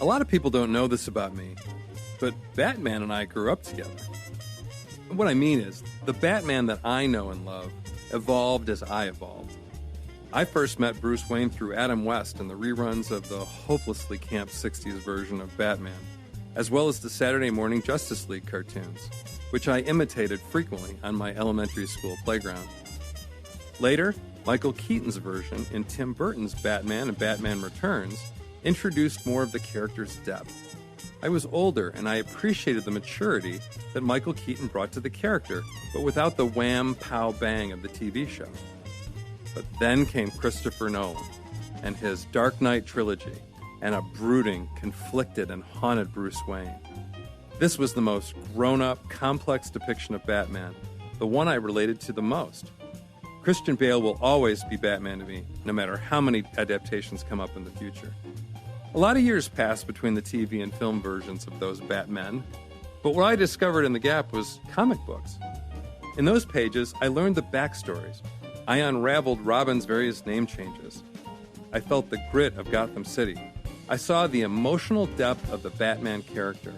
A lot of people don't know this about me, but Batman and I grew up together. What I mean is, the Batman that I know and love evolved as I evolved. I first met Bruce Wayne through Adam West in the reruns of the hopelessly camp 60s version of Batman, as well as the Saturday morning Justice League cartoons, which I imitated frequently on my elementary school playground. Later, Michael Keaton's version in Tim Burton's Batman and Batman Returns introduced more of the character's depth. I was older, and I appreciated the maturity that Michael Keaton brought to the character, but without the wham, pow, bang of the TV show. But then came Christopher Nolan and his Dark Knight trilogy, and a brooding, conflicted, and haunted Bruce Wayne. This was the most grown-up, complex depiction of Batman, the one I related to the most. Christian Bale will always be Batman to me, no matter how many adaptations come up in the future. A lot of years passed between the TV and film versions of those Batmen, but what I discovered in the gap was comic books. In those pages, I learned the backstories. I unraveled Robin's various name changes. I felt the grit of Gotham City. I saw the emotional depth of the Batman character.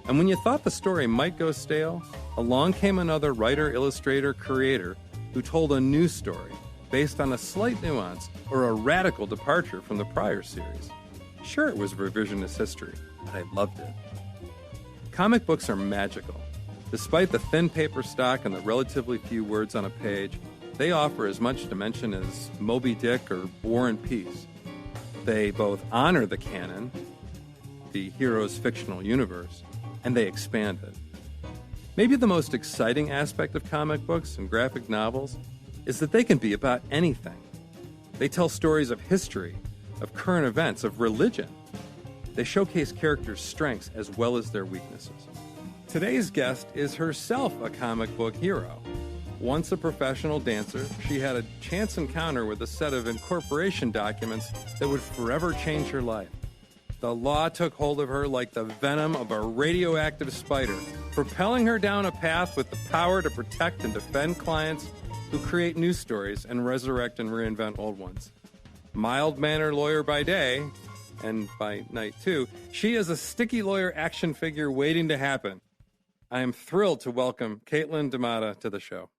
And when you thought the story might go stale, along came another writer, illustrator, creator who told a new story based on a slight nuance or a radical departure from the prior series. Sure, it was revisionist history, but I loved it. Comic books are magical. Despite the thin paper stock and the relatively few words on a page, they offer as much dimension as Moby Dick or War and Peace. They both honor the canon, the hero's fictional universe, and they expand it. Maybe the most exciting aspect of comic books and graphic novels is that they can be about anything. They tell stories of history, of current events, of religion. They showcase characters' strengths as well as their weaknesses. Today's guest is herself a comic book hero. Once a professional dancer, she had a chance encounter with a set of incorporation documents that would forever change her life. The law took hold of her like the venom of a radioactive spider, propelling her down a path with the power to protect and defend clients who create new stories and resurrect and reinvent old ones. Mild-mannered lawyer by day, and by night too, she is a sticky lawyer action figure waiting to happen. I am thrilled to welcome Caitlin DiMotta to the show.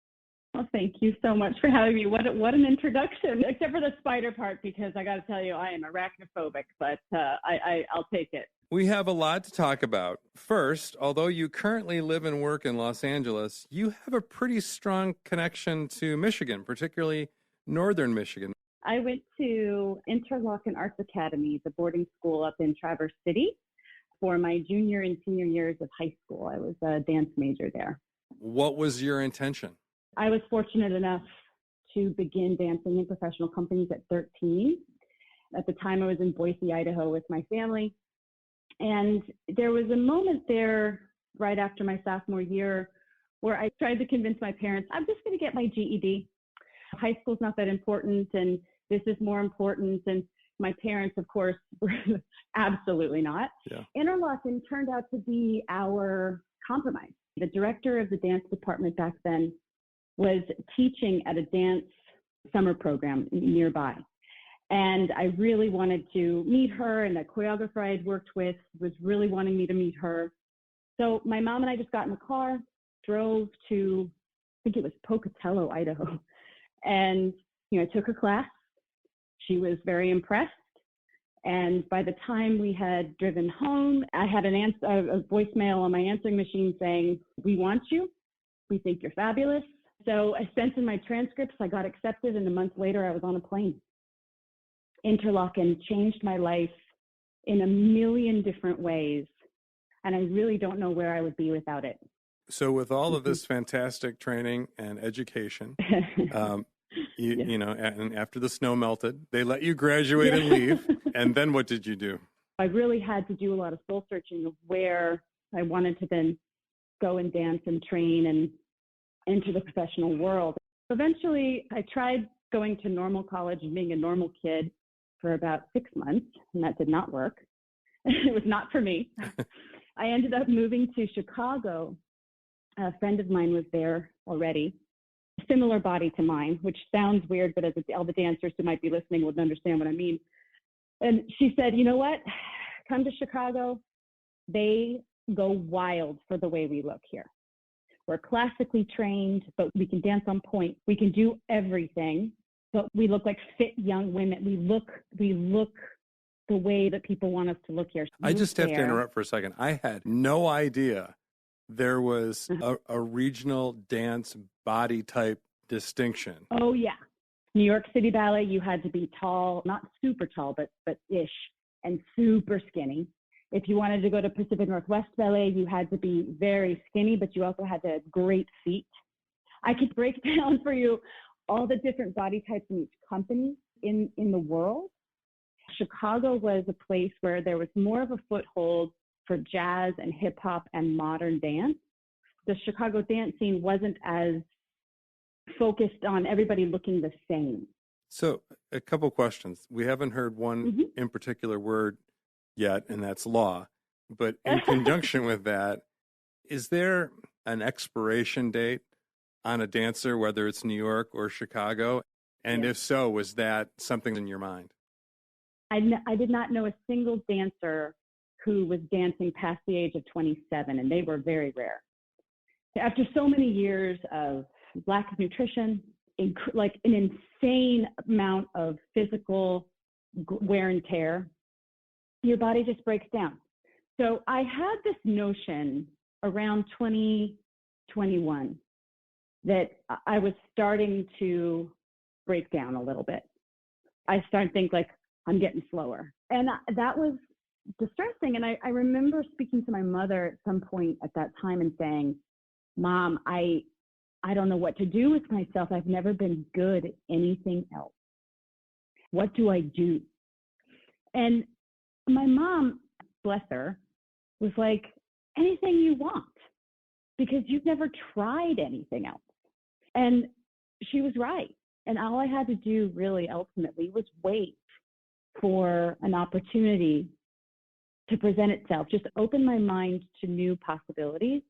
Well, thank you so much for having me. What an introduction, except for the spider part, because I got to tell you, I am arachnophobic, but I'll take it. We have a lot to talk about. First, although you currently live and work in Los Angeles, you have a pretty strong connection to Michigan, particularly northern Michigan. I went to Interlochen Arts Academy, the boarding school up in Traverse City, for my junior and senior years of high school. I was a dance major there. What was your intention? I was fortunate enough to begin dancing in professional companies at 13. At the time, I was in Boise, Idaho with my family. And there was a moment there right after my sophomore year where I tried to convince my parents, I'm just going to get my GED. High school's not that important, and this is more important. And my parents, of course, were absolutely not. Yeah. Interlochen turned out to be our compromise. The director of the dance department back then was teaching at a dance summer program nearby. And I really wanted to meet her, and the choreographer I had worked with was really wanting me to meet her. So my mom and I just got in the car, drove to, I think it was Pocatello, Idaho. And, I took her class. She was very impressed. And by the time we had driven home, I had a voicemail on my answering machine saying, "We want you. We think you're fabulous." So I sent in my transcripts. I got accepted, and a month later, I was on a plane. Interlochen changed my life in a million different ways, and I really don't know where I would be without it. So with all of this fantastic training and education, and after the snow melted, they let you graduate and leave. And then what did you do? I really had to do a lot of soul searching of where I wanted to then go and dance and train and enter the professional world. Eventually, I tried going to normal college and being a normal kid for about 6 months, and that did not work. It was not for me. I ended up moving to Chicago. A friend of mine was there already, similar body to mine, which sounds weird, but as all the dancers who might be listening would understand what I mean. And she said, "You know what? come to Chicago, they go wild for the way we look here. We're classically trained, but we can dance on point. We can do everything, but we look like fit young women. We look the way that people want us to look here. I just have to interrupt for a second. I had no idea there was a regional dance body type distinction. Oh, yeah. New York City Ballet, you had to be tall, not super tall, but ish, and super skinny. If you wanted to go to Pacific Northwest Ballet, you had to be very skinny, but you also had to have great feet. I could break down for you all the different body types in each company in the world. Chicago was a place where there was more of a foothold for jazz and hip hop and modern dance. The Chicago dance scene wasn't as focused on everybody looking the same. So a couple questions. We haven't heard one in particular word yet, and that's law. But in conjunction with that, is there an expiration date on a dancer, whether it's New York or Chicago? And if so, was that something in your mind? I did not know a single dancer who was dancing past the age of 27, and they were very rare. After so many years of lack of nutrition, like an insane amount of physical wear and tear, your body just breaks down. So I had this notion around 2021 that I was starting to break down a little bit. I started to think like, I'm getting slower. And that was distressing. And I remember speaking to my mother at some point at that time and saying, Mom, I don't know what to do with myself. I've never been good at anything else. What do I do? And my mom, bless her, was like, anything you want, because you've never tried anything else. And she was right. And all I had to do really ultimately was wait for an opportunity to present itself, just open my mind to new possibilities.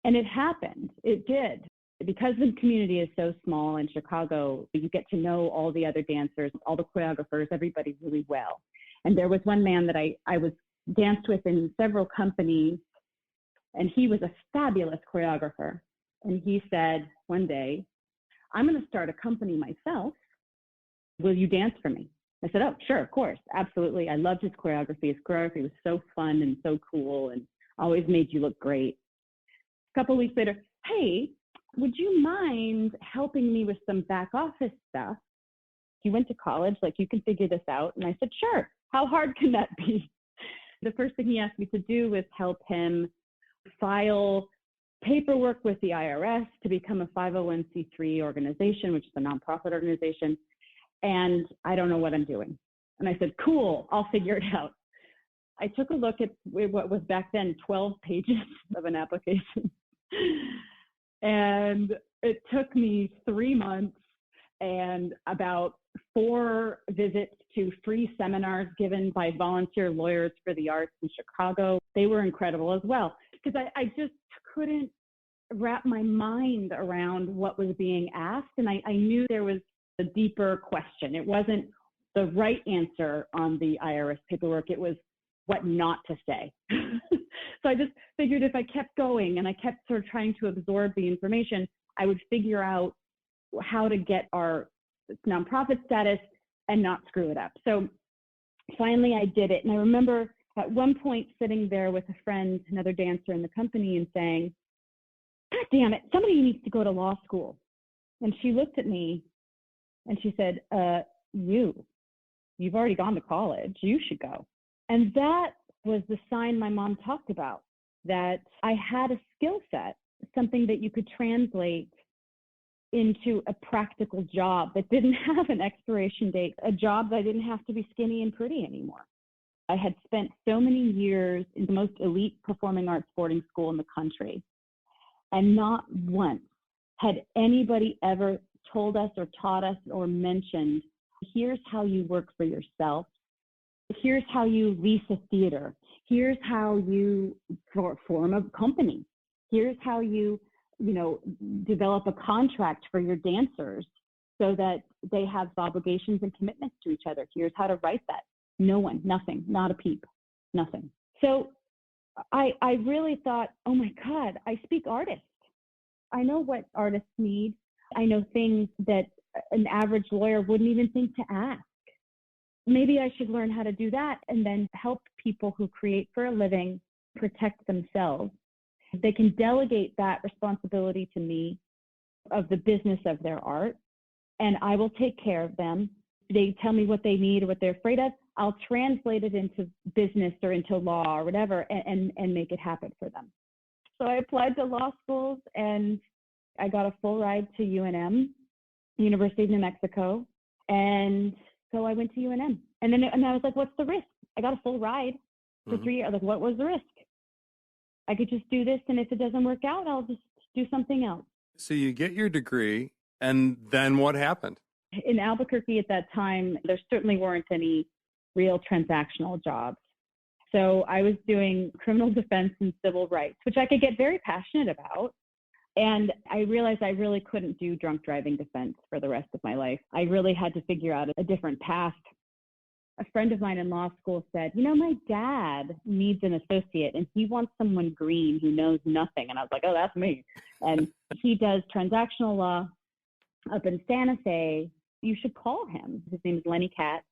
And it happened. It did. Because the community is so small in Chicago, you get to know all the other dancers, all the choreographers, everybody really well. And there was one man that I was danced with in several companies, and he was a fabulous choreographer. And he said one day, I'm going to start a company myself. Will you dance for me? I said, oh, sure, of course, absolutely. I loved his choreography. His choreography was so fun and so cool and always made you look great. A couple of weeks later, hey, would you mind helping me with some back office stuff? He went to college, like, you can figure this out. And I said, sure. How hard can that be? The first thing he asked me to do was help him file paperwork with the IRS to become a 501c3 organization, which is a nonprofit organization. And I don't know what I'm doing. And I said, cool, I'll figure it out. I took a look at what was back then 12 pages of an application. And it took me 3 months and about 4 visits to free seminars given by volunteer lawyers for the arts in Chicago. They were incredible as well, because I just couldn't wrap my mind around what was being asked. And I knew there was a deeper question. It wasn't the right answer on the IRS paperwork. It was what not to say. So I just figured if I kept going and I kept sort of trying to absorb the information, I would figure out how to get our nonprofit status and not screw it up. So finally I did it. And I remember at one point sitting there with a friend, another dancer in the company, and saying, God damn it, somebody needs to go to law school. And she looked at me and she said, you've already gone to college. You should go. And that was the sign my mom talked about, that I had a skill set, something that you could translate into a practical job that didn't have an expiration date, a job that I didn't have to be skinny and pretty anymore. I had spent so many years in the most elite performing arts boarding school in the country, and not once had anybody ever told us or taught us or mentioned, here's how you work for yourself. Here's how you lease a theater. Here's how you form a company. Here's how you develop a contract for your dancers so that they have obligations and commitments to each other. Here's how to write that. No one, nothing, not a peep. nothing. So I really thought, oh my God, I speak artist. I know what artists need. I know things that an average lawyer wouldn't even think to ask. Maybe I should learn how to do that and then help people who create for a living protect themselves. They can delegate that responsibility to me of the business of their art, and I will take care of them. They tell me what they need or what they're afraid of. I'll translate it into business or into law or whatever and make it happen for them. So I applied to law schools and I got a full ride to UNM, University of New Mexico. And so I went to UNM. And I was like, what's the risk? I got a full ride for 3 years. Like, what was the risk? I could just do this, and if it doesn't work out, I'll just do something else. So you get your degree, and then what happened? In Albuquerque at that time, there certainly weren't any real transactional jobs. So I was doing criminal defense and civil rights, which I could get very passionate about. And I realized I really couldn't do drunk driving defense for the rest of my life. I really had to figure out a different path. A friend of mine in law school said, my dad needs an associate and he wants someone green who knows nothing. And I was like, oh, that's me. And he does transactional law up in Santa Fe. You should call him. His name is Lenny Katz.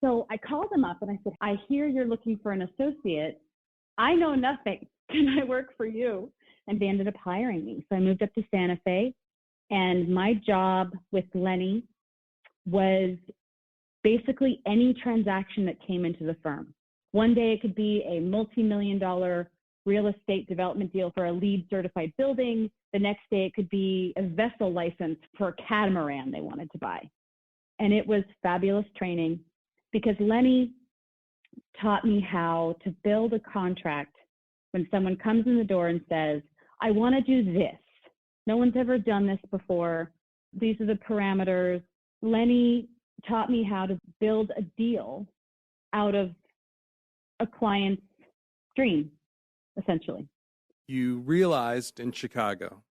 So I called him up and I said, I hear you're looking for an associate. I know nothing. Can I work for you? And they ended up hiring me. So I moved up to Santa Fe, and my job with Lenny was basically any transaction that came into the firm. One day it could be a multi-million-dollar real estate development deal for a LEED certified building. The next day it could be a vessel license for a catamaran they wanted to buy. And it was fabulous training because Lenny taught me how to build a contract when someone comes in the door and says, I want to do this. No one's ever done this before. These are the parameters. Lenny taught me how to build a deal out of a client's dream, essentially. You realized in Chicago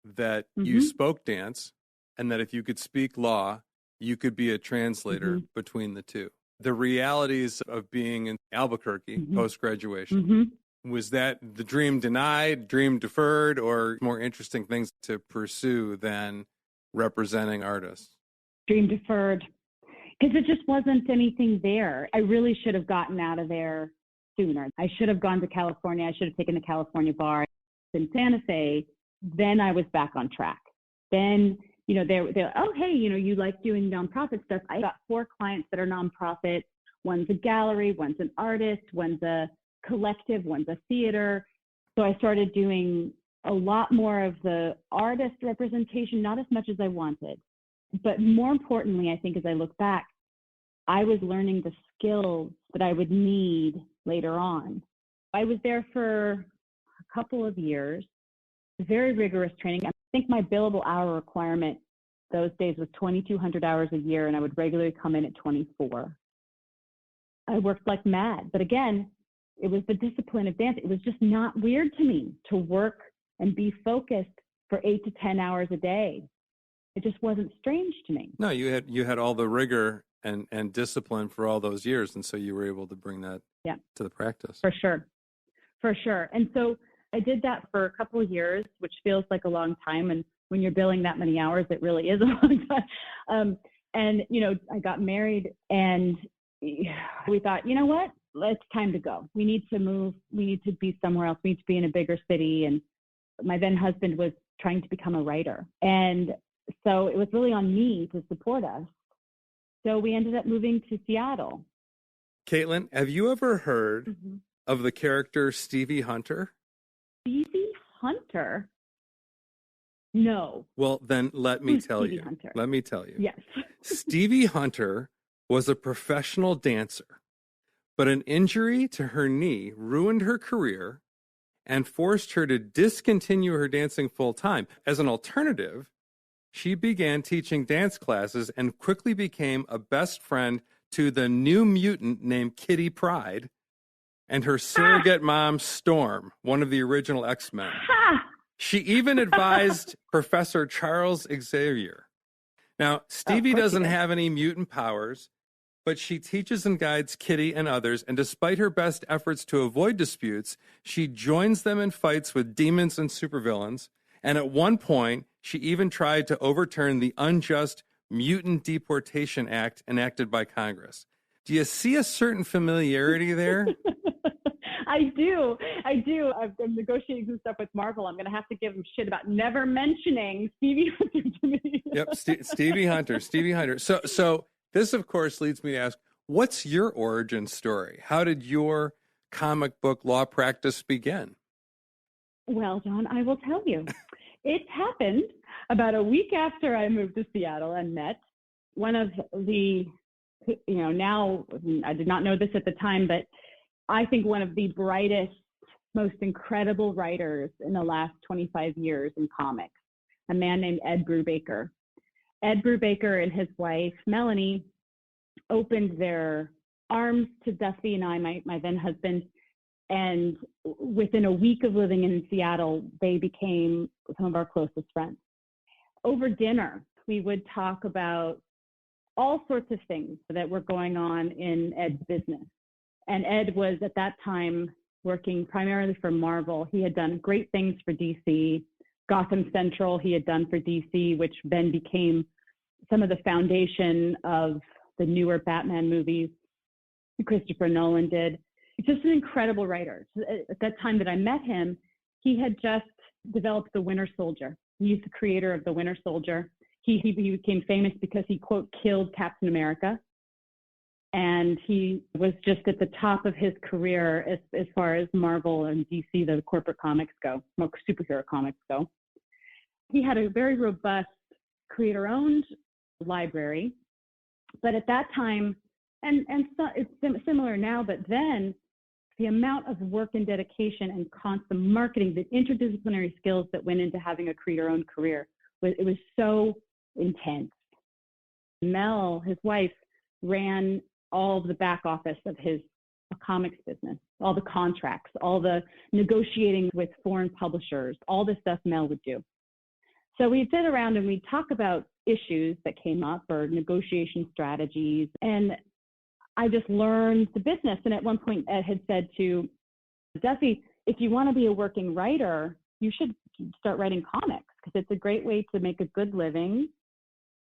that you spoke dance and that if you could speak law, you could be a translator between the two. The realities of being in Albuquerque post-graduation, was that the dream denied, dream deferred, or more interesting things to pursue than representing artists? Dream deferred, because it just wasn't anything there. I really should have gotten out of there sooner. I should have gone to California. I should have taken the California bar in Santa Fe. Then I was back on track. Then, they're oh, hey, you like doing nonprofit stuff. I got 4 clients that are nonprofit. One's a gallery, one's an artist, one's a collective, one's a theater. So I started doing a lot more of the artist representation, not as much as I wanted. But more importantly, I think as I look back, I was learning the skills that I would need later on. I was there for a couple of years, very rigorous training. I think my billable hour requirement those days was 2,200 hours a year, and I would regularly come in at 24. I worked like mad. But again, it was the discipline of dance. It was just not weird to me to work and be focused for 8 to 10 hours a day. It just wasn't strange to me. No, you had all the rigor and discipline for all those years, and so you were able to bring that to the practice. For sure. And so I did that for a couple of years, which feels like a long time. And when you're billing that many hours, it really is a long time. And I got married, and we thought, you know what? It's time to go. We need to move. We need to be somewhere else. We need to be in a bigger city. And my then husband was trying to become a writer. And so it was really on me to support us. So we ended up moving to Seattle. Caitlin, have you ever heard of the character Stevie Hunter? Stevie Hunter? No. Well, then let me tell Stevie you. Hunter? Let me tell you. Yes. Stevie Hunter was a professional dancer, but an injury to her knee ruined her career and forced her to discontinue her dancing full time. As an alternative, she began teaching dance classes and quickly became a best friend to the new mutant named Kitty Pryde and her surrogate mom, Storm, one of the original X-Men. She even advised Professor Charles Xavier. Now, Stevie doesn't have any mutant powers, But she teaches and guides Kitty and others, and despite her best efforts to avoid disputes, she joins them in fights with demons and supervillains. And at one point, she even tried to overturn the unjust Mutant Deportation Act enacted by Congress. Do you see a certain familiarity there? I do. I'm negotiating some stuff with Marvel. I'm going to have to give them shit about never mentioning Stevie Hunter to me. Yep, Stevie Hunter. So this, of course, leads me to ask, what's your origin story? How did your comic book law practice begin? Well, John, I will tell you. It happened about a week after I moved to Seattle and met one of the, now I did not know this at the time, but I think one of the brightest, most incredible writers in the last 25 years in comics, a man named Ed Brubaker. Ed Brubaker and his wife, Melanie, opened their arms to Duffy and I, my then husband, and within a week of living in Seattle, they became some of our closest friends. Over dinner, we would talk about all sorts of things that were going on in Ed's business. And Ed was at that time working primarily for Marvel. He had done great things for DC. Gotham Central he had done for DC, which then became some of the foundation of the newer Batman movies Christopher Nolan did. He's just an incredible writer. At that time that I met him, he had just developed the Winter Soldier. He's the creator of the Winter Soldier. He became famous because he, quote, killed Captain America. And he was just at the top of his career as far as Marvel and DC, the corporate comics go, superhero comics go. He had a very robust creator-owned library. But at that time, and so it's similar now, but then the amount of work and dedication and constant marketing, the interdisciplinary skills that went into having a creator-owned career, it was so intense. Mel, his wife, ran all of the back office of his comics business, all the contracts, all the negotiating with foreign publishers, all this stuff Mel would do. So we'd sit around and we'd talk about issues that came up or negotiation strategies. And I just learned the business. And at one point, Ed had said to Duffy, if you want to be a working writer, you should start writing comics because it's a great way to make a good living.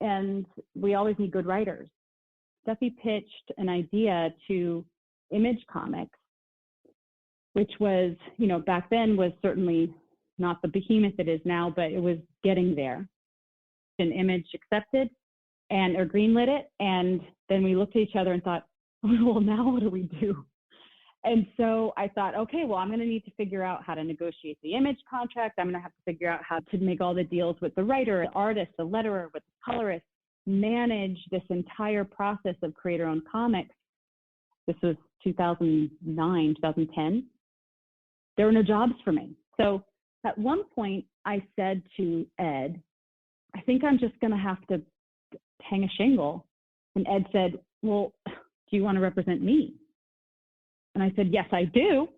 And we always need good writers. Duffy pitched an idea to Image Comics, which was, back then was certainly not the behemoth it is now, but it was getting there. And Image accepted or greenlit it. And then we looked at each other and thought, well, now what do we do? And so I thought, okay, well, I'm going to need to figure out how to negotiate the Image contract. I'm going to have to figure out how to make all the deals with the writer, the artist, the letterer, with the colorist, manage this entire process of creator-owned comics. This was 2009, 2010. There were no jobs for me. So at one point, I said to Ed, I think I'm just going to have to hang a shingle. And Ed said, well, do you want to represent me? And I said, yes, I do.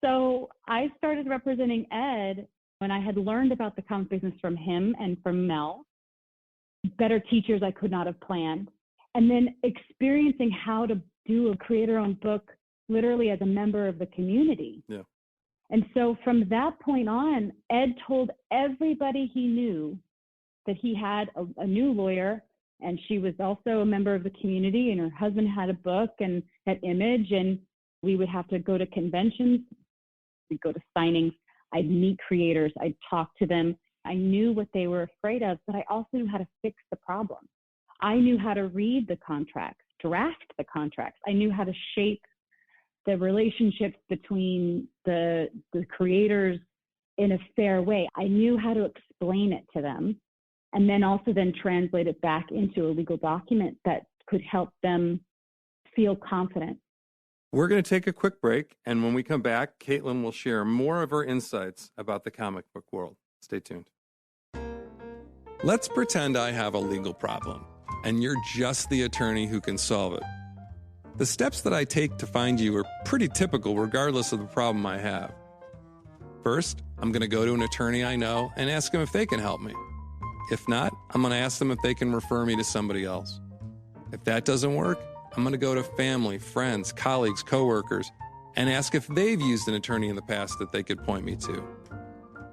So I started representing Ed when I had learned about the comic business from him and from Mel. Better teachers I could not have planned. And then experiencing how to do a creator-owned book literally as a member of the community. Yeah. And so from that point on, Ed told everybody he knew that he had a new lawyer, and she was also a member of the community, and her husband had a book and had Image, and we would have to go to conventions. We'd go to signings. I'd meet creators. I'd talk to them. I knew what they were afraid of, but I also knew how to fix the problem. I knew how to read the contracts, draft the contracts. I knew how to shape the relationships between the creators in a fair way. I knew how to explain it to them and then also then translate it back into a legal document that could help them feel confident. We're going to take a quick break, and when we come back, Caitlin will share more of her insights about the comic book world. Stay tuned. Let's pretend I have a legal problem, and you're just the attorney who can solve it. The steps that I take to find you are pretty typical regardless of the problem I have. First, I'm going to go to an attorney I know and ask them if they can help me. If not, I'm going to ask them if they can refer me to somebody else. If that doesn't work, I'm going to go to family, friends, colleagues, coworkers, and ask if they've used an attorney in the past that they could point me to.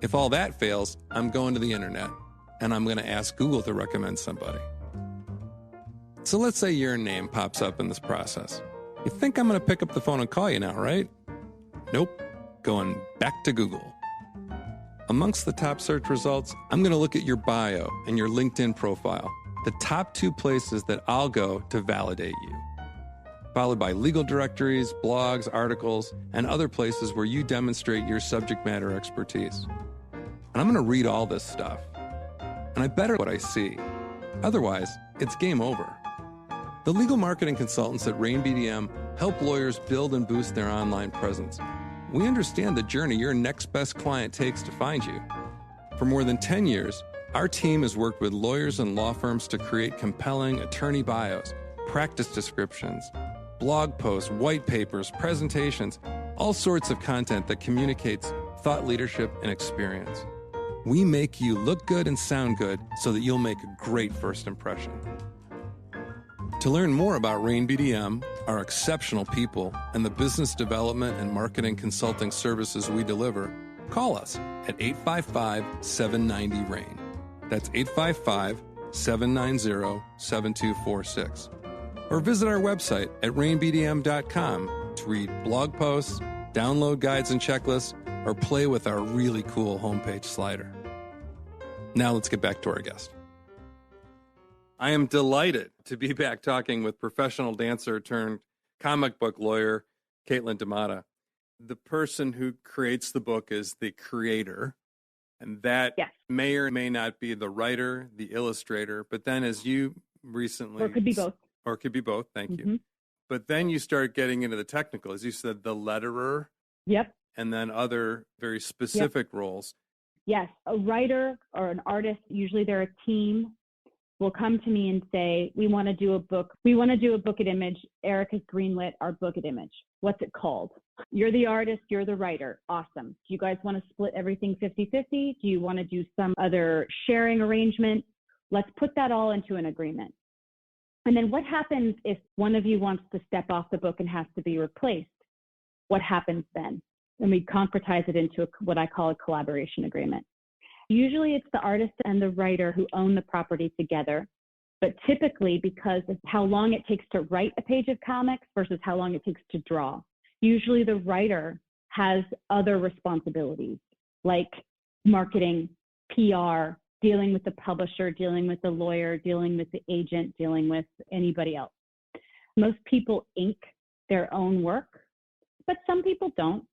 If all that fails, I'm going to the internet, and I'm going to ask Google to recommend somebody. So let's say your name pops up in this process. You think I'm going to pick up the phone and call you now, right? Nope. Going back to Google. Amongst the top search results, I'm going to look at your bio and your LinkedIn profile, the top 2 places that I'll go to validate you, followed by legal directories, blogs, articles, and other places where you demonstrate your subject matter expertise. And I'm going to read all this stuff. And I better what I see. Otherwise, it's game over. The legal marketing consultants at Rain BDM help lawyers build and boost their online presence. We understand the journey your next best client takes to find you. For more than 10 years, our team has worked with lawyers and law firms to create compelling attorney bios, practice descriptions, blog posts, white papers, presentations, all sorts of content that communicates thought leadership and experience. We make you look good and sound good so that you'll make a great first impression. To learn more about Rain BDM, our exceptional people, and the business development and marketing consulting services we deliver, call us at 855-790-RAIN. That's 855-790-7246. Or visit our website at rainbdm.com to read blog posts, download guides and checklists, or play with our really cool homepage slider. Now let's get back to our guest. I am delighted to be back talking with professional dancer turned comic book lawyer, Caitlin DiMotta. The person who creates the book is the creator, and that may or may not be the writer, the illustrator, but then as you recently... Or it could be both. Or it could be both, thank you. But then you start getting into the technical, as you said, the letterer. Yep. And then other very specific roles. Yes, a writer or an artist, usually they're a team, will come to me and say, we want to do a book. We want to do a book at Image. Eric has greenlit our book at Image. What's it called? You're the artist, you're the writer. Awesome. Do you guys want to split everything 50-50? Do you want to do some other sharing arrangement? Let's put that all into an agreement. And then what happens if one of you wants to step off the book and has to be replaced? What happens then? And we concretize it into what I call a collaboration agreement. Usually it's the artist and the writer who own the property together, but typically because of how long it takes to write a page of comics versus how long it takes to draw, usually the writer has other responsibilities like marketing, PR, dealing with the publisher, dealing with the lawyer, dealing with the agent, dealing with anybody else. Most people ink their own work, but some people don't.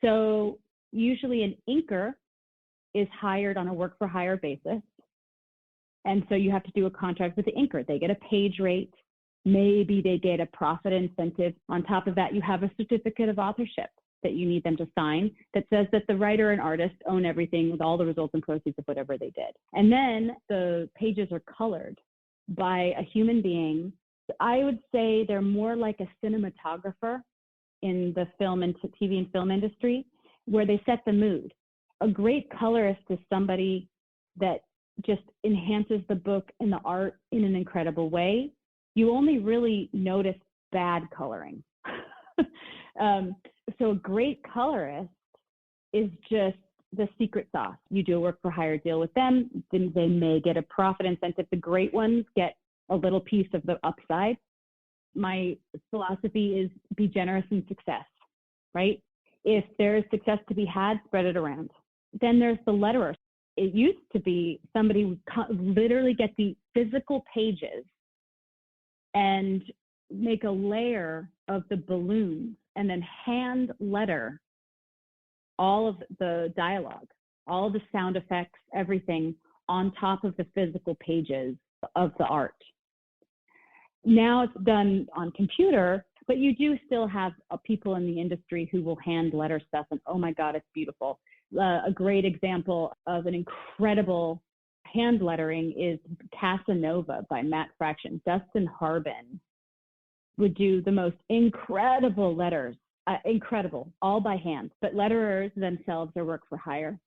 So usually an inker is hired on a work for hire basis. And so you have to do a contract with the inker. They get a page rate. Maybe they get a profit incentive. On top of that, you have a certificate of authorship that you need them to sign that says that the writer and artist own everything with all the results and proceeds of whatever they did. And then the pages are colored by a human being. I would say they're more like a cinematographer in the film and TV and film industry, where they set the mood. A great colorist is somebody that just enhances the book and the art in an incredible way. You only really notice bad coloring. So a great colorist is just the secret sauce. You do a work for hire deal with them, then they may get a profit incentive. The great ones get a little piece of the upside. My philosophy is be generous in success, right? If there is success to be had, spread it around. Then there's the letterer. It used to be somebody would literally get the physical pages and make a layer of the balloons and then hand letter all of the dialogue, all of the sound effects, everything on top of the physical pages of the art. Now it's done on computer, but you do still have people in the industry who will hand letter stuff and, oh my God, it's beautiful. A great example of an incredible hand lettering is Casanova by Matt Fraction. Dustin Harbin would do the most incredible letters, incredible, all by hand, but letterers themselves are work for hire.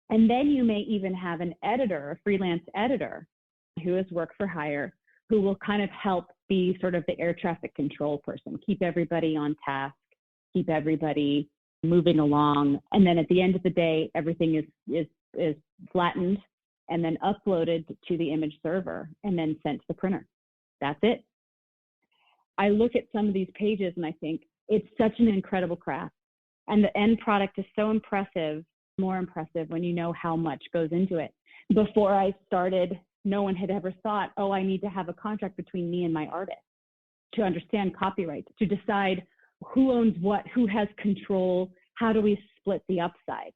And then you may even have an editor, a freelance editor, who is work for hire, who will kind of help be sort of the air traffic control person, keep everybody on task, keep everybody moving along. And then at the end of the day, everything is flattened and then uploaded to the image server and then sent to the printer. That's it. I look at some of these pages and I think it's such an incredible craft. And the end product is so impressive, more impressive when you know how much goes into it. Before I started, no one had ever thought, oh, I need to have a contract between me and my artist to understand copyright, to decide who owns what, who has control, how do we split the upside?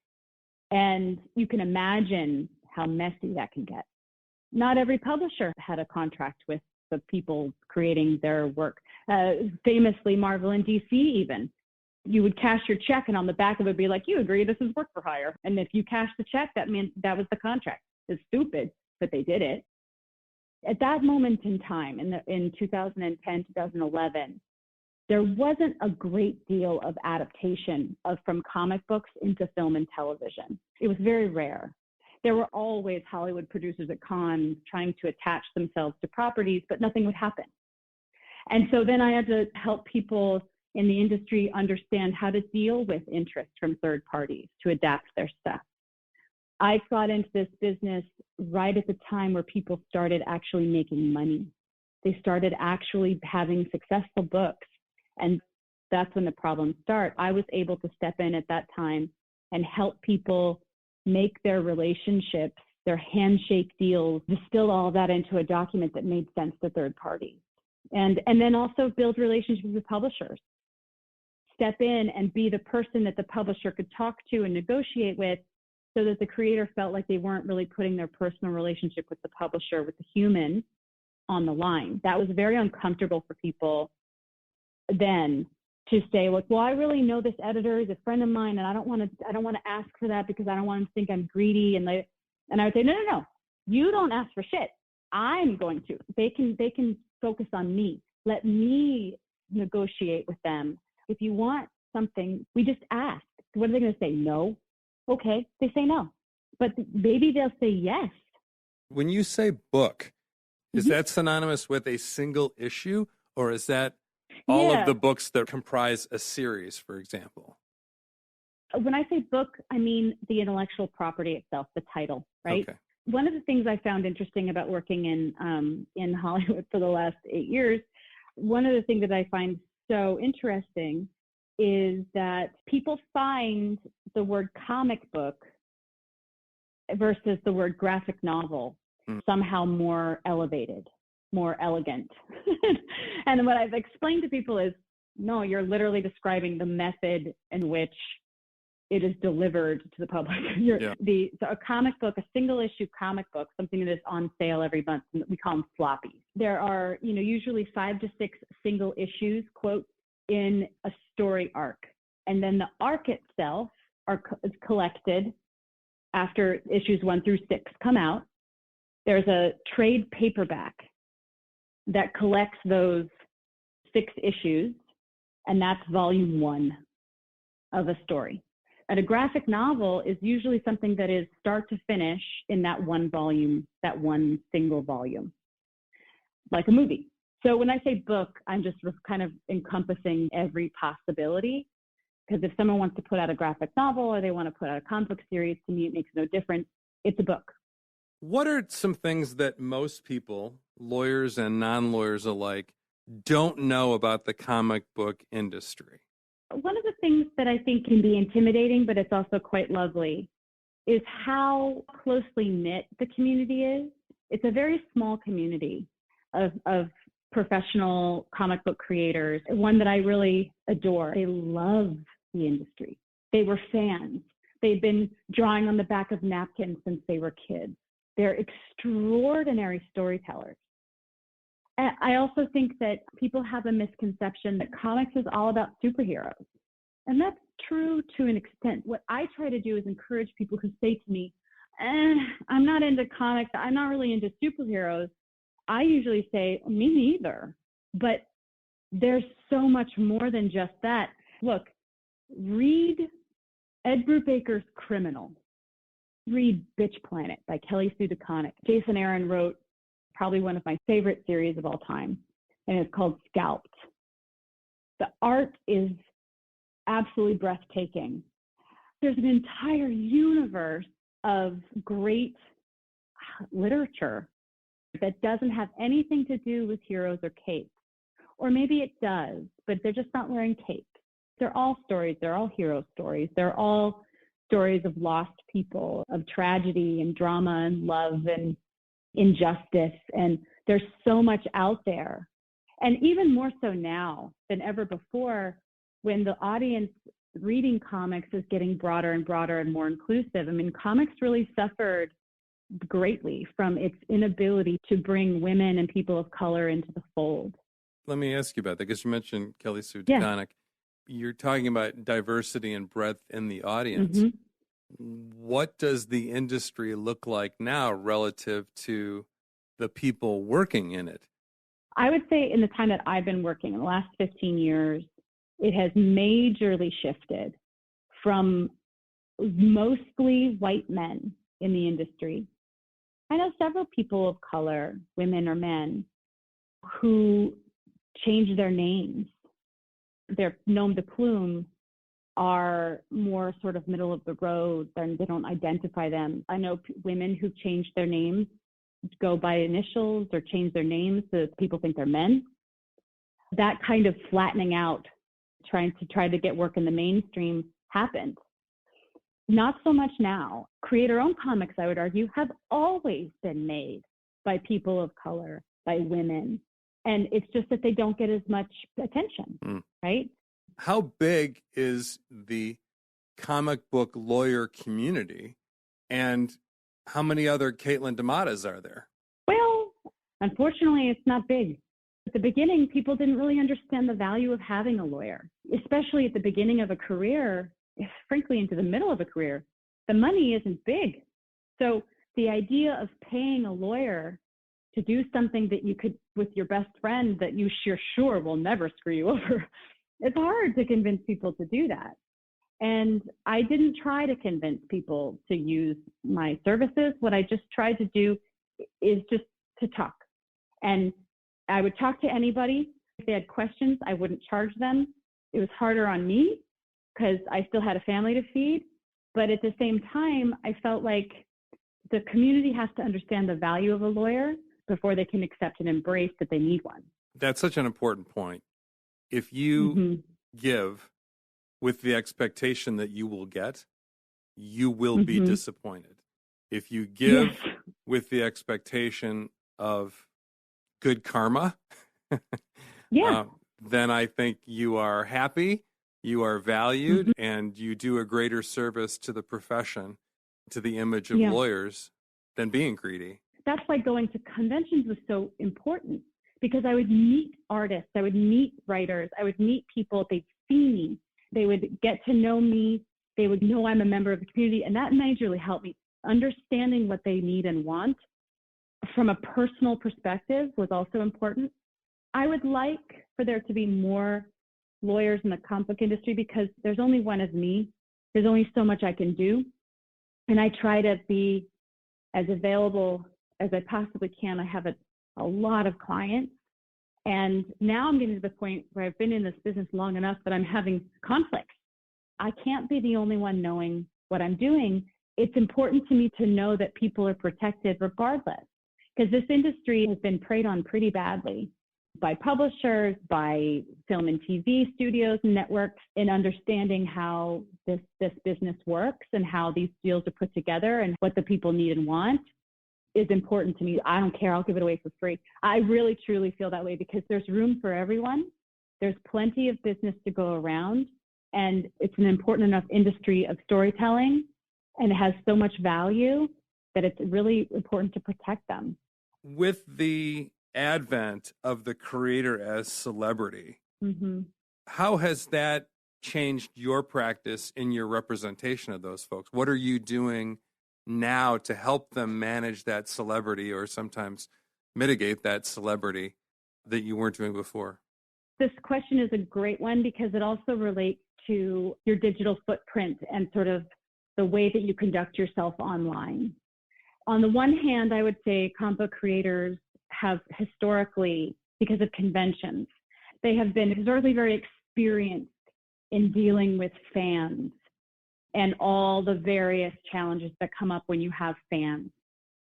And you can imagine how messy that can get. Not every publisher had a contract with the people creating their work. Famously, Marvel and DC even. You would cash your check and on the back of it be like, you agree this is work for hire. And if you cash the check, that meant that was the contract. It's stupid, but they did it. At that moment in time, in 2010, 2011, there wasn't a great deal of adaptation from comic books into film and television. It was very rare. There were always Hollywood producers at cons trying to attach themselves to properties, but nothing would happen. And so then I had to help people in the industry understand how to deal with interest from third parties to adapt their stuff. I got into this business right at the time where people started actually making money. They started actually having successful books. And that's when the problems start. I was able to step in at that time and help people make their relationships, their handshake deals, distill all that into a document that made sense to third parties. And then also build relationships with publishers. Step in and be the person that the publisher could talk to and negotiate with so that the creator felt like they weren't really putting their personal relationship with the publisher, with the human, on the line. That was very uncomfortable for people then to say, like, well, I really know this editor is a friend of mine and I don't want to ask for that because I don't want him to think I'm greedy. And I would say, no, you don't ask for shit. I'm going to. They can focus on me. Let me negotiate with them. If you want something, we just ask. What are they going to say? No. Okay, they say no. But maybe they'll say yes. When you say book, is that synonymous with a single issue, or is that all of the books that comprise a series, for example? When I say book, I mean the intellectual property itself, the title, right? Okay. One of the things I found interesting about working in Hollywood for the last 8 years, one of the things that I find so interesting is that people find the word comic book versus the word graphic novel somehow more elevated, more elegant. And what I've explained to people is, no, you're literally describing the method in which it is delivered to the public. So a comic book, a single issue comic book, something that is on sale every month, we call them floppies. There are, usually 5 to 6 single issues, quote, in a story arc. And then the arc itself is collected after issues 1 through 6 come out. There's a trade paperback that collects those 6 issues, and that's volume 1 of a story. And a graphic novel is usually something that is start to finish in that one volume, that one single volume, like a movie. So when I say book, I'm just kind of encompassing every possibility, because if someone wants to put out a graphic novel or they want to put out a comic book series, to me it makes no difference. It's a book. What are some things that most people, lawyers and non-lawyers alike, don't know about the comic book industry? One of the things that I think can be intimidating, but it's also quite lovely, is how closely knit the community is. It's a very small community of professional comic book creators, one that I really adore. They love the industry. They were fans. They've been drawing on the back of napkins since they were kids. They're extraordinary storytellers. And I also think that people have a misconception that comics is all about superheroes. And that's true to an extent. What I try to do is encourage people who say to me, I'm not into comics, I'm not really into superheroes. I usually say, me neither. But there's so much more than just that. Look, read Ed Brubaker's Criminal. Read Bitch Planet by Kelly Sue DeConnick. Jason Aaron wrote probably one of my favorite series of all time, and it's called Scalped. The art is absolutely breathtaking. There's an entire universe of great literature that doesn't have anything to do with heroes or capes. Or maybe it does, but they're just not wearing capes. They're all stories. They're all hero stories. They're all stories of lost people, of tragedy and drama and love and injustice. And there's so much out there. And even more so now than ever before, when the audience reading comics is getting broader and broader and more inclusive. I mean, comics really suffered greatly from its inability to bring women and people of color into the fold. Let me ask you about that, because you mentioned Kelly Sue Yeah. DeConnick. You're talking about diversity and breadth in the audience. What does the industry look like now relative to the people working in it? I would say in the time that I've been working, in the last 15 years, it has majorly shifted from mostly white men in the industry. I know several people of color, women or men, who changed their names. Their nom de plume are more sort of middle of the road, and they don't identify them. I know women who've changed their names, go by initials or change their names so that people think they're men. That kind of flattening out, trying to get work in the mainstream happened. Not so much now. Creator-owned comics, I would argue, have always been made by people of color, by women. And it's just that they don't get as much attention, right? How big is the comic book lawyer community, and how many other Caitlin DiMottas are there? Well, unfortunately, it's not big. At the beginning, people didn't really understand the value of having a lawyer, especially at the beginning of a career, frankly, into the middle of a career. The money isn't big. So the idea of paying a lawyer to do something that you could with your best friend that you sure will never screw you over, it's hard to convince people to do that. And I didn't try to convince people to use my services. What I just tried to do is just to talk. And I would talk to anybody. If they had questions, I wouldn't charge them. It was harder on me because I still had a family to feed. But at the same time, I felt like the community has to understand the value of a lawyer before they can accept and embrace that they need one. That's such an important point. If you give with the expectation that you will get, you will be disappointed. If you give with the expectation of good karma, then I think you are happy, you are valued, and you do a greater service to the profession, to the image of lawyers, than being greedy. That's why going to conventions was so important, because I would meet artists, I would meet writers, I would meet people, they'd see me, they would get to know me, they would know I'm a member of the community, and that majorly helped me. Understanding what they need and want from a personal perspective was also important. I would like for there to be more lawyers in the comic book industry because there's only one of me. There's only so much I can do. And I try to be as available as I possibly can. I have a lot of clients. And now I'm getting to the point where I've been in this business long enough that I'm having conflicts. I can't be the only one knowing what I'm doing. It's important to me to know that people are protected regardless, because this industry has been preyed on pretty badly by publishers, by film and TV studios and networks, in understanding how this business works and how these deals are put together and what the people need and want is important to me. I don't care. I'll give it away for free. I really, truly feel that way because there's room for everyone. There's plenty of business to go around, and it's an important enough industry of storytelling, and it has so much value that it's really important to protect them. With the advent of the creator as celebrity, how has that changed your practice in your representation of those folks? What are you doing now to help them manage that celebrity, or sometimes mitigate that celebrity that you weren't doing before? This question is a great one because it also relates to your digital footprint and sort of the way that you conduct yourself online. On the one hand, I would say comic book creators have historically because of conventions. They have been historically very experienced in dealing with fans and all the various challenges that come up when you have fans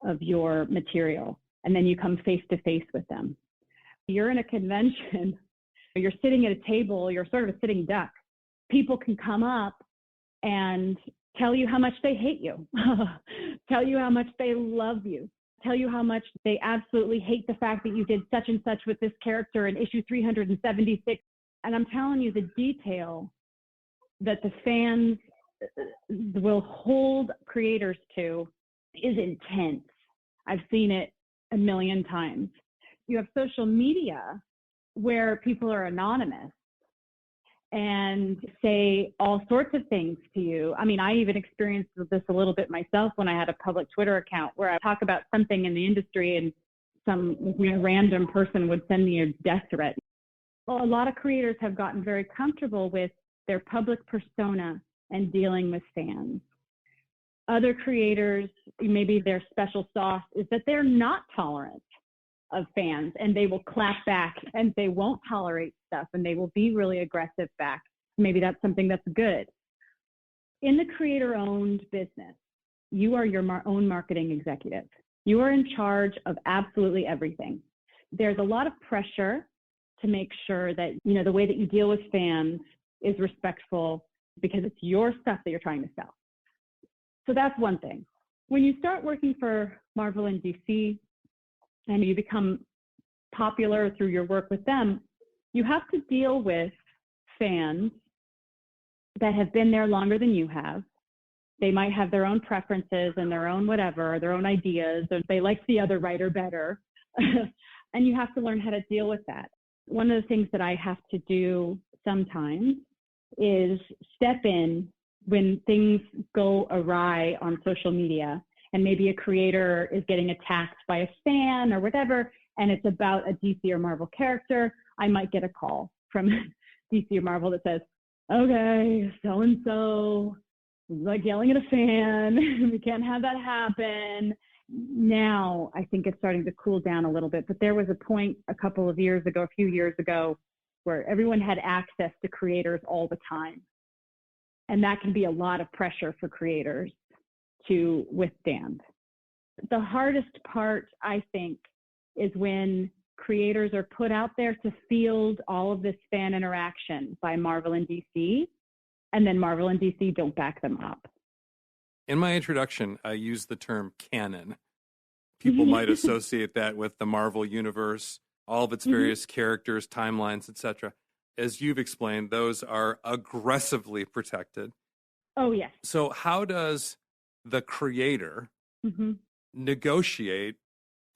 of your material, and then you come face to face with them. You're in a convention, you're sitting at a table, you're sort of a sitting duck. People can come up and tell you how much they hate you, tell you how much they love you, tell you how much they absolutely hate the fact that you did such and such with this character in issue 376. And I'm telling you, the detail that the fans will hold creators to is intense. I've seen it a million times. You have social media where people are anonymous and say all sorts of things to you. I mean, I even experienced this a little bit myself when I had a public Twitter account where I talk about something in the industry and some random person would send me a death threat. Well, a lot of creators have gotten very comfortable with their public persona and dealing with fans. Other creators, maybe their special sauce is that they're not tolerant of fans, and they will clap back and they won't tolerate stuff and they will be really aggressive back. Maybe that's something that's good. In the creator-owned business, you are your own marketing executive. You are in charge of absolutely everything. There's a lot of pressure to make sure that, the way that you deal with fans is respectful because it's your stuff that you're trying to sell. So that's one thing. When you start working for Marvel and DC and you become popular through your work with them, you have to deal with fans that have been there longer than you have. They might have their own preferences and their own whatever, their own ideas, or they like the other writer better. And you have to learn how to deal with that. One of the things that I have to do sometimes is step in when things go awry on social media and maybe a creator is getting attacked by a fan or whatever, and it's about a DC or Marvel character. I might get a call from DC or Marvel that says, okay, so-and-so like yelling at a fan. We can't have that happen. Now I think it's starting to cool down a little bit, but there was a point a few years ago, where everyone had access to creators all the time. And that can be a lot of pressure for creators to withstand. The hardest part, I think, is when creators are put out there to field all of this fan interaction by Marvel and DC, and then Marvel and DC don't back them up. In my introduction, I used the term canon. People might associate that with the Marvel universe, all of its various characters, timelines, etc. As you've explained, those are aggressively protected. Oh, yes. So how does the creator negotiate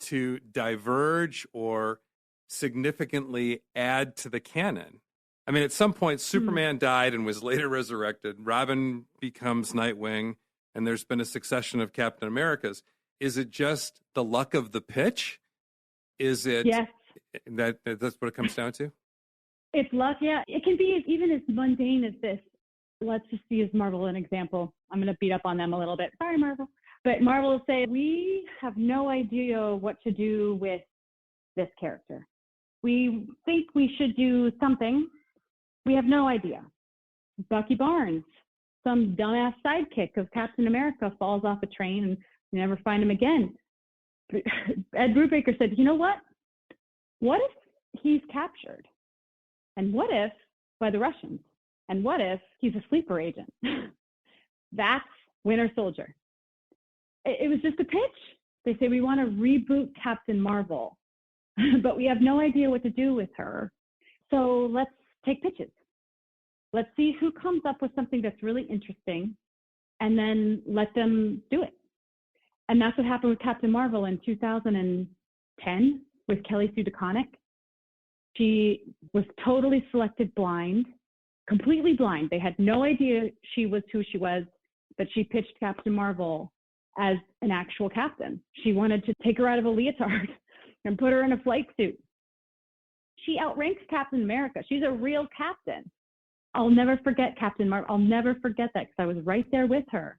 to diverge or significantly add to the canon? I mean, at some point, Superman died and was later resurrected. Robin becomes Nightwing, and there's been a succession of Captain Americas. Is it just the luck of the pitch? Is it that's what it comes down to? It's luck, yeah. It can be even as mundane as this. Let's just use Marvel an example. I'm going to beat up on them a little bit. Sorry, Marvel. But Marvel will say, we have no idea what to do with this character. We think we should do something. We have no idea. Bucky Barnes, some dumbass sidekick of Captain America, falls off a train and you never find him again. Ed Brubaker said, you know what? What if he's captured? And what if by the Russians? And what if he's a sleeper agent? That's Winter Soldier. It was just a pitch. They say, we want to reboot Captain Marvel, but we have no idea what to do with her. So let's take pitches. Let's see who comes up with something that's really interesting, and then let them do it. And that's what happened with Captain Marvel in 2010 with Kelly Sue DeConnick. She was totally selected blind, completely blind. They had no idea she was who she was, but she pitched Captain Marvel as an actual captain. She wanted to take her out of a leotard and put her in a flight suit. She outranks Captain America. She's a real captain. I'll never forget Captain Marvel. I'll never forget that because I was right there with her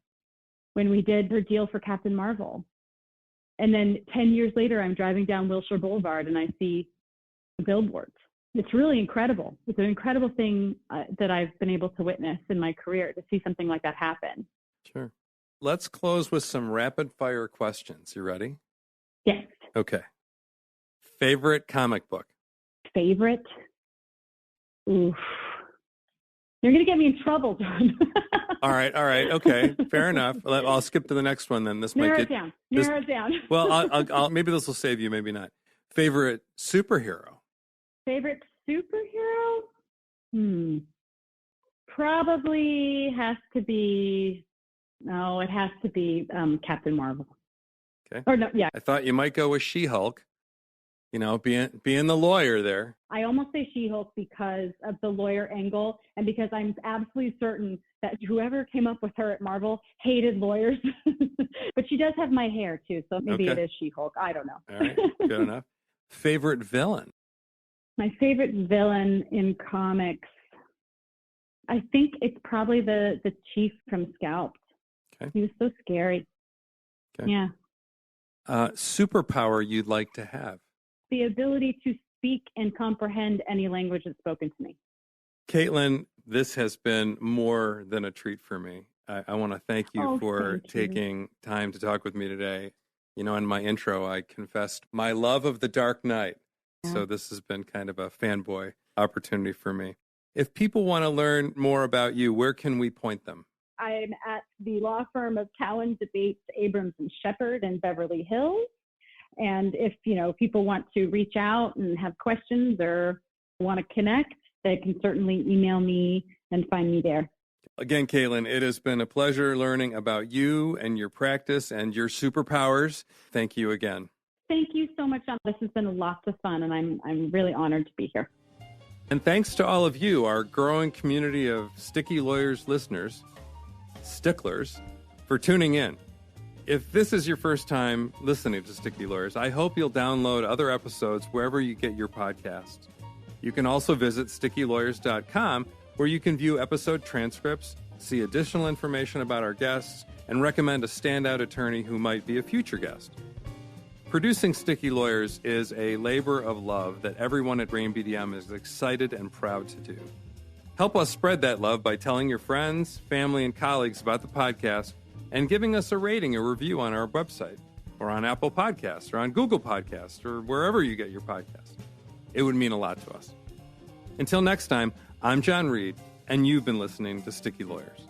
when we did her deal for Captain Marvel. And then 10 years later, I'm driving down Wilshire Boulevard and I see billboards. It's really incredible. It's an incredible thing that I've been able to witness in my career, to see something like that happen. Sure. Let's close with some rapid fire questions. You ready? Yes. Okay. Favorite comic book? Favorite? Oof. You're going to get me in trouble, John. All right. Okay. Fair enough. I'll skip to the next one then. Narrow it down. Well, I'll maybe this will save you, maybe not. Favorite superhero? Favorite superhero? Probably has to be, it has to be Captain Marvel. Okay. Or no, yeah. I thought you might go with She-Hulk, being the lawyer there. I almost say She-Hulk because of the lawyer angle and because I'm absolutely certain that whoever came up with her at Marvel hated lawyers. But she does have my hair too, so maybe It is She-Hulk. I don't know. All right, good enough. Favorite villain? My favorite villain in comics, I think it's probably the chief from Scalped. Okay. He was so scary. Okay. Yeah. Superpower you'd like to have? The ability to speak and comprehend any language that's spoken to me. Caitlin, this has been more than a treat for me. I want to thank you for taking time to talk with me today. In my intro, I confessed my love of The Dark Knight. Yeah. So this has been kind of a fanboy opportunity for me. If people want to learn more about you, where can we point them? I'm at the law firm of Cowan, Debates, Abrams, and Shepard in Beverly Hills. And if, people want to reach out and have questions or want to connect, they can certainly email me and find me there. Again, Caitlin, it has been a pleasure learning about you and your practice and your superpowers. Thank you again. Thank you so much, John. This has been lots of fun, and I'm really honored to be here. And thanks to all of you, our growing community of Sticky Lawyers listeners, sticklers, for tuning in. If this is your first time listening to Sticky Lawyers, I hope you'll download other episodes wherever you get your podcasts. You can also visit stickylawyers.com, where you can view episode transcripts, see additional information about our guests, and recommend a standout attorney who might be a future guest. Producing Sticky Lawyers is a labor of love that everyone at Rain BDM is excited and proud to do. Help us spread that love by telling your friends, family, and colleagues about the podcast and giving us a rating or review on our website or on Apple Podcasts or on Google Podcasts or wherever you get your podcasts. It would mean a lot to us. Until next time, I'm John Reed, and you've been listening to Sticky Lawyers.